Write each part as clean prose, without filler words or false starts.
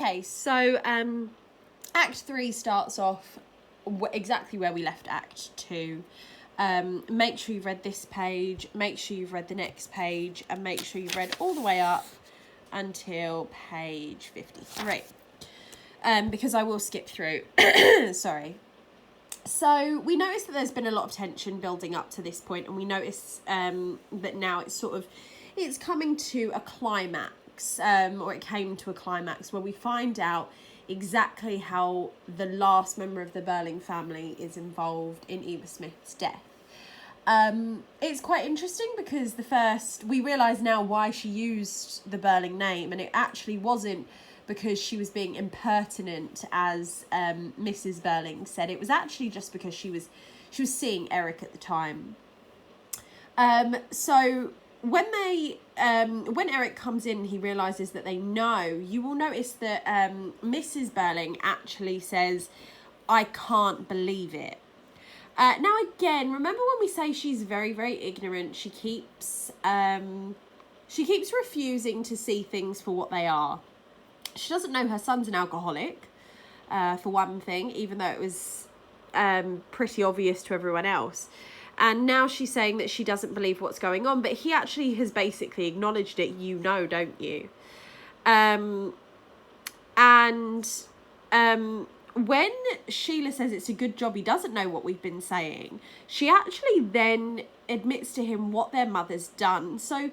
Okay, so Act 3 starts off exactly where we left Act 2. Make sure you've read this page, make sure you've read the next page, and make sure you've read all the way up until page 53. Because I will skip through. Sorry. So we notice that there's been a lot of tension building up to this point, and we notice that now it's coming to a climax, or it came to a climax where we find out exactly how the last member of the Burling family is involved in Eva Smith's death. It's quite interesting because we realise now why she used the Burling name, and it actually wasn't because she was being impertinent, as Mrs. Burling said. It was actually just because she was seeing Eric at the time. So when Eric comes in, he realises that they know. You will notice that Mrs. Burling actually says, "I can't believe it." Now again, remember when we say she's very, very ignorant? She keeps refusing to see things for what they are. She doesn't know her son's an alcoholic, for one thing, even though it was pretty obvious to everyone else. And now she's saying that she doesn't believe what's going on, but he actually has basically acknowledged it, don't you? When Sheila says it's a good job he doesn't know what we've been saying, she actually then admits to him what their mother's done. So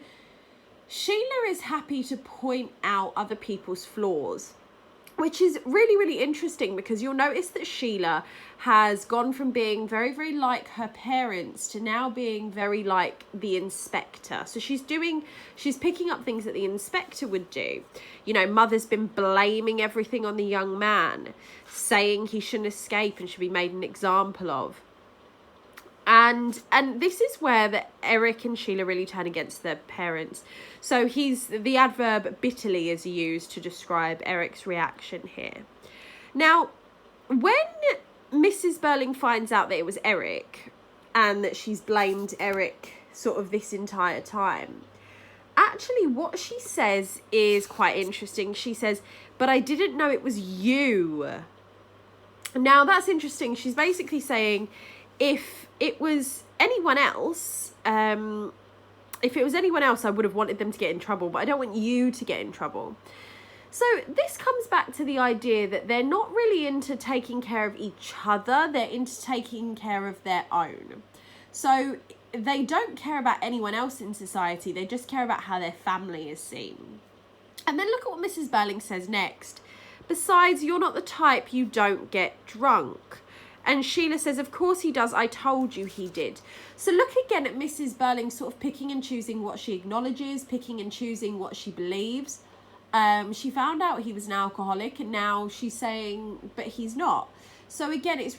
Sheila is happy to point out other people's flaws, which is really, really interesting because you'll notice that Sheila has gone from being very, very like her parents to now being very like the inspector. So she's picking up things that the inspector would do. You know, mother's been blaming everything on the young man, saying he shouldn't escape and should be made an example of. And this is where Eric and Sheila really turn against their parents. So the adverb bitterly is used to describe Eric's reaction here. Now, when Mrs. Burling finds out that it was Eric and that she's blamed Eric sort of this entire time, actually what she says is quite interesting. She says, "But I didn't know it was you." Now, that's interesting. She's basically saying, if it was anyone else, I would have wanted them to get in trouble, but I don't want you to get in trouble. So this comes back to the idea that they're not really into taking care of each other. They're into taking care of their own. So they don't care about anyone else in society. They just care about how their family is seen. And then look at what Mrs. Burling says next. "Besides, you're not the type, you don't get drunk." And Sheila says, "Of course he does. I told you he did." So look again at Mrs. Burling sort of picking and choosing what she acknowledges, picking and choosing what she believes. She found out he was an alcoholic, and now she's saying, but he's not. So again, it's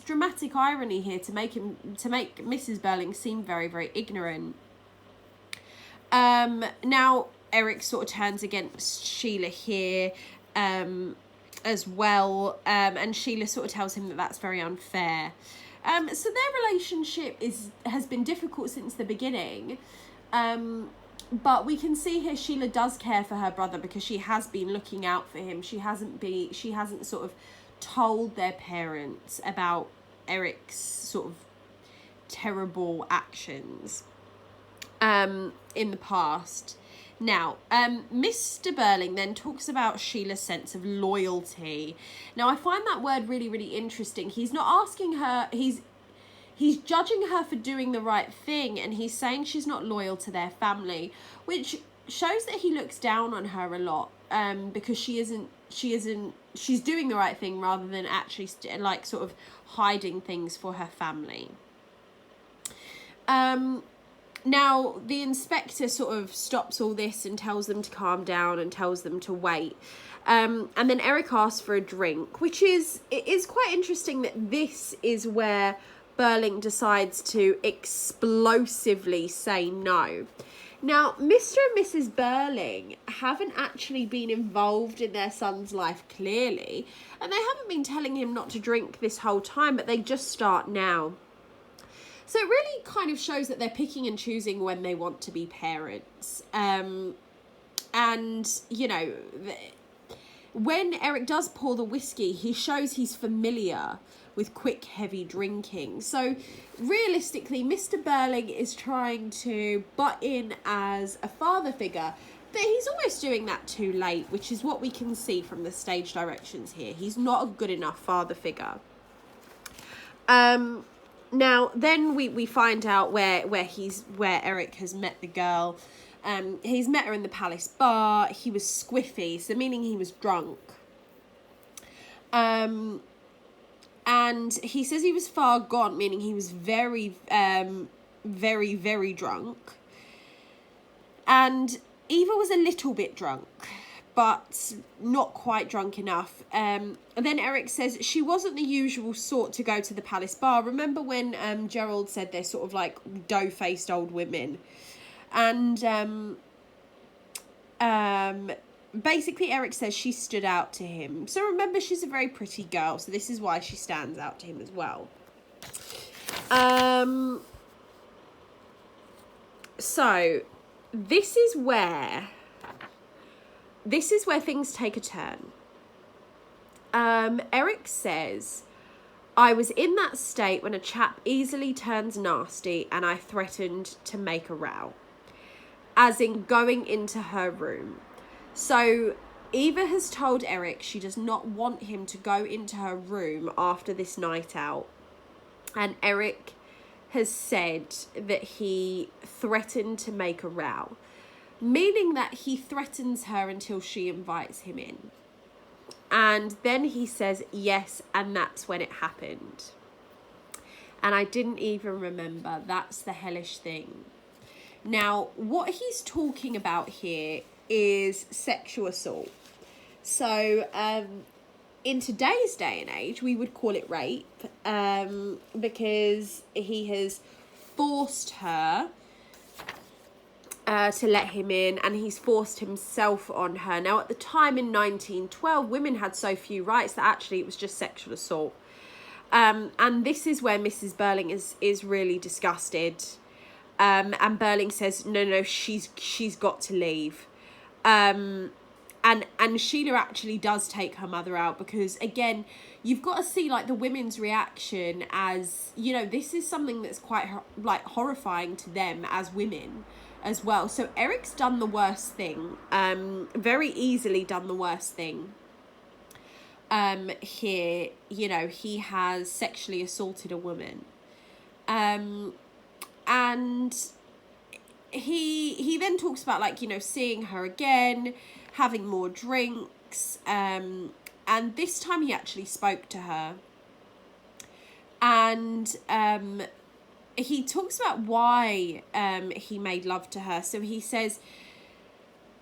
dramatic irony here to make Mrs. Burling seem very, very ignorant. Now Eric sort of turns against Sheila here. As well, and Sheila sort of tells him that that's very unfair. So their relationship has been difficult since the beginning, but we can see here Sheila does care for her brother because she has been looking out for him. She hasn't sort of told their parents about Eric's sort of terrible actions in the past. Now, Mr. Burling then talks about Sheila's sense of loyalty. Now, I find that word really, really interesting. He's not asking her, he's judging her for doing the right thing, and he's saying she's not loyal to their family, which shows that he looks down on her a lot, because she's doing the right thing rather than actually sort of hiding things for her family. Now, the inspector sort of stops all this and tells them to calm down and tells them to wait. And then Eric asks for a drink, it is quite interesting that this is where Burling decides to explosively say no. Now, Mr. and Mrs. Burling haven't actually been involved in their son's life, clearly, and they haven't been telling him not to drink this whole time, but they just start now. So it really kind of shows that they're picking and choosing when they want to be parents. And, you know, when Eric does pour the whiskey, he shows he's familiar with quick, heavy drinking. So realistically, Mr. Burling is trying to butt in as a father figure, but he's almost doing that too late, which is what we can see from the stage directions here. He's not a good enough father figure. Now, then we find out where Eric has met the girl. He's met her in the Palace bar. He was squiffy, so meaning he was drunk. And he says he was far gone, meaning he was very, very drunk. And Eva was a little bit drunk, but not quite drunk enough. And then Eric says she wasn't the usual sort to go to the Palace bar. Remember when Gerald said they're sort of like dough-faced old women? And basically Eric says she stood out to him. So remember, she's a very pretty girl, so this is why she stands out to him as well. So this is where things take a turn. Eric says, I was in that state when a chap easily turns nasty and I threatened to make a row. As in going into her room. So Eva has told Eric she does not want him to go into her room after this night out. And Eric has said that he threatened to make a row. Meaning that he threatens her until she invites him in. And then he says yes, and that's when it happened. And I didn't even remember. That's the hellish thing. Now, what he's talking about here is sexual assault. So, in today's day and age, we would call it rape, because he has forced her to let him in, and he's forced himself on her. Now, at the time in 1912, women had so few rights that actually it was just sexual assault. And this is where Mrs. Burling is really disgusted. And Burling says, no, she's got to leave. And Sheila actually does take her mother out, because again, you've got to see like the women's reaction as, you know, this is something that's quite like horrifying to them as women as well. So Eric's done the worst thing, very easily done the worst thing. Here, you know, he has sexually assaulted a woman. And he then talks about, like, you know, seeing her again, having more drinks, and this time he actually spoke to her. And he talks about why he made love to her. So he says,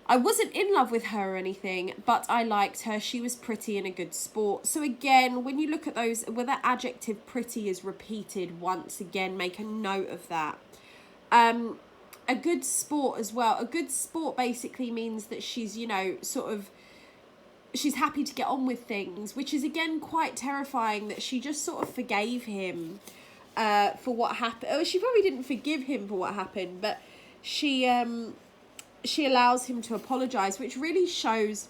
I wasn't in love with her or anything, but I liked her. She was pretty and a good sport. So again, when you look at those, where that adjective pretty is repeated once again, make a note of that. A good sport as well. A good sport basically means that she's, you know, sort of, she's happy to get on with things, which is again quite terrifying, that she just sort of forgave him for what happened. Oh, she probably didn't forgive him for what happened, but she allows him to apologise, which really shows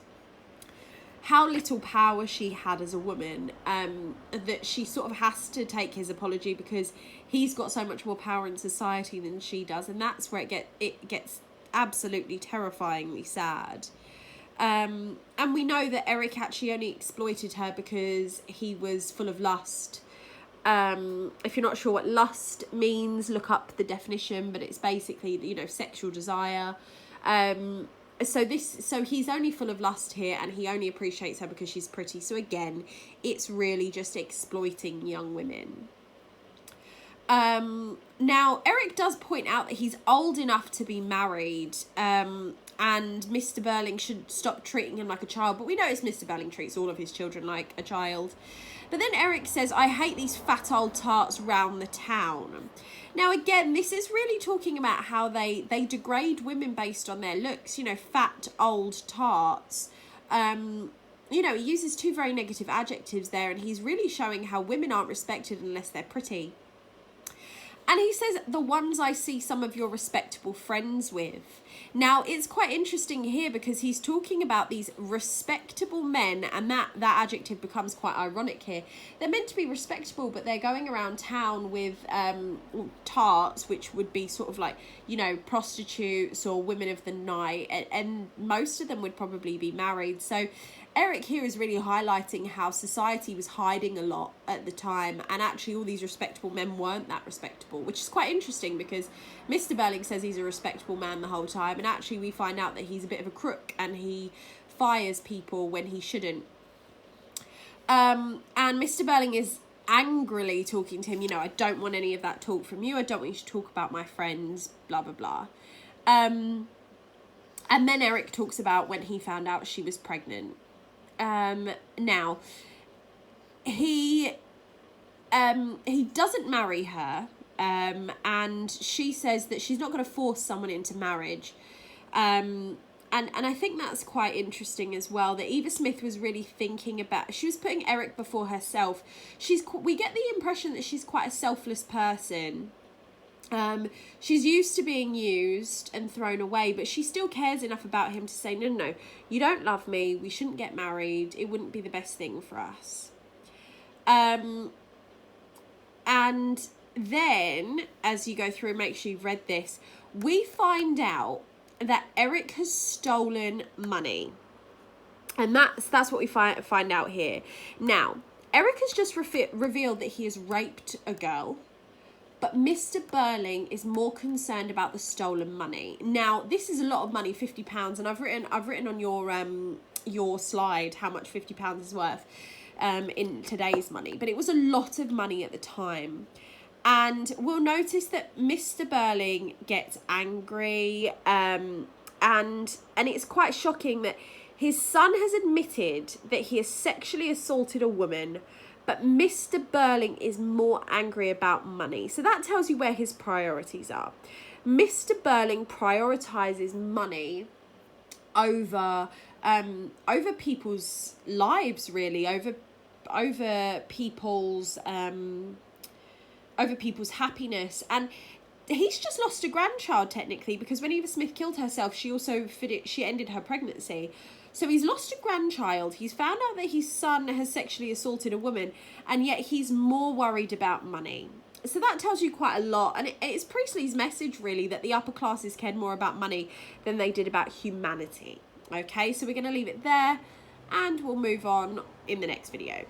how little power she had as a woman, that she sort of has to take his apology because he's got so much more power in society than she does, and that's where it gets absolutely terrifyingly sad. And we know that Eric actually only exploited her because he was full of lust. If you're not sure what lust means, look up the definition, but it's basically, you know, sexual desire. So he's only full of lust here, and he only appreciates her because she's pretty. So again, it's really just exploiting young women. Now, Eric does point out that he's old enough to be married, and Mr. Burling should stop treating him like a child. But we notice Mr. Burling treats all of his children like a child. But then Eric says, I hate these fat old tarts round the town. Now, again, this is really talking about how they degrade women based on their looks. You know, fat old tarts. You know, he uses two very negative adjectives there, and he's really showing how women aren't respected unless they're pretty. And he says, the ones I see some of your respectable friends with. Now, it's quite interesting here because he's talking about these respectable men, and that adjective becomes quite ironic here. They're meant to be respectable, but they're going around town with tarts, which would be sort of like, you know, prostitutes or women of the night, and most of them would probably be married. So Eric here is really highlighting how society was hiding a lot at the time, and actually all these respectable men weren't that respectable, which is quite interesting because Mr. Burling says he's a respectable man the whole time, and actually we find out that he's a bit of a crook and he fires people when he shouldn't. And Mr. Burling is angrily talking to him, you know, I don't want any of that talk from you, I don't want you to talk about my friends, blah, blah, blah. And then Eric talks about when he found out she was pregnant. Now, he doesn't marry her, and she says that she's not going to force someone into marriage. And I think that's quite interesting as well, that Eva Smith was really thinking about, she was putting Eric before herself. We get the impression that she's quite a selfless person. She's used to being used and thrown away, but she still cares enough about him to say, no, you don't love me, we shouldn't get married, it wouldn't be the best thing for us. And then, as you go through, make sure you've read this, we find out that Eric has stolen money. And that's what we find out here. Now, Eric has just revealed that he has raped a girl, but Mr. Burling is more concerned about the stolen money. Now, this is a lot of money, £50, and I've written on your slide how much £50 is worth in today's money, but it was a lot of money at the time. And we'll notice that Mr. Burling gets angry, and it's quite shocking that his son has admitted that he has sexually assaulted a woman, but Mr. Burling is more angry about money. So that tells you where his priorities are. Mr. Burling prioritizes money over people's lives, really, over people's happiness. And he's just lost a grandchild technically, because when Eva Smith killed herself, she ended her pregnancy. So he's lost a grandchild, he's found out that his son has sexually assaulted a woman, and yet he's more worried about money. So that tells you quite a lot, and it's Priestley's message really, that the upper classes cared more about money than they did about humanity. Okay, so we're going to leave it there, and we'll move on in the next video.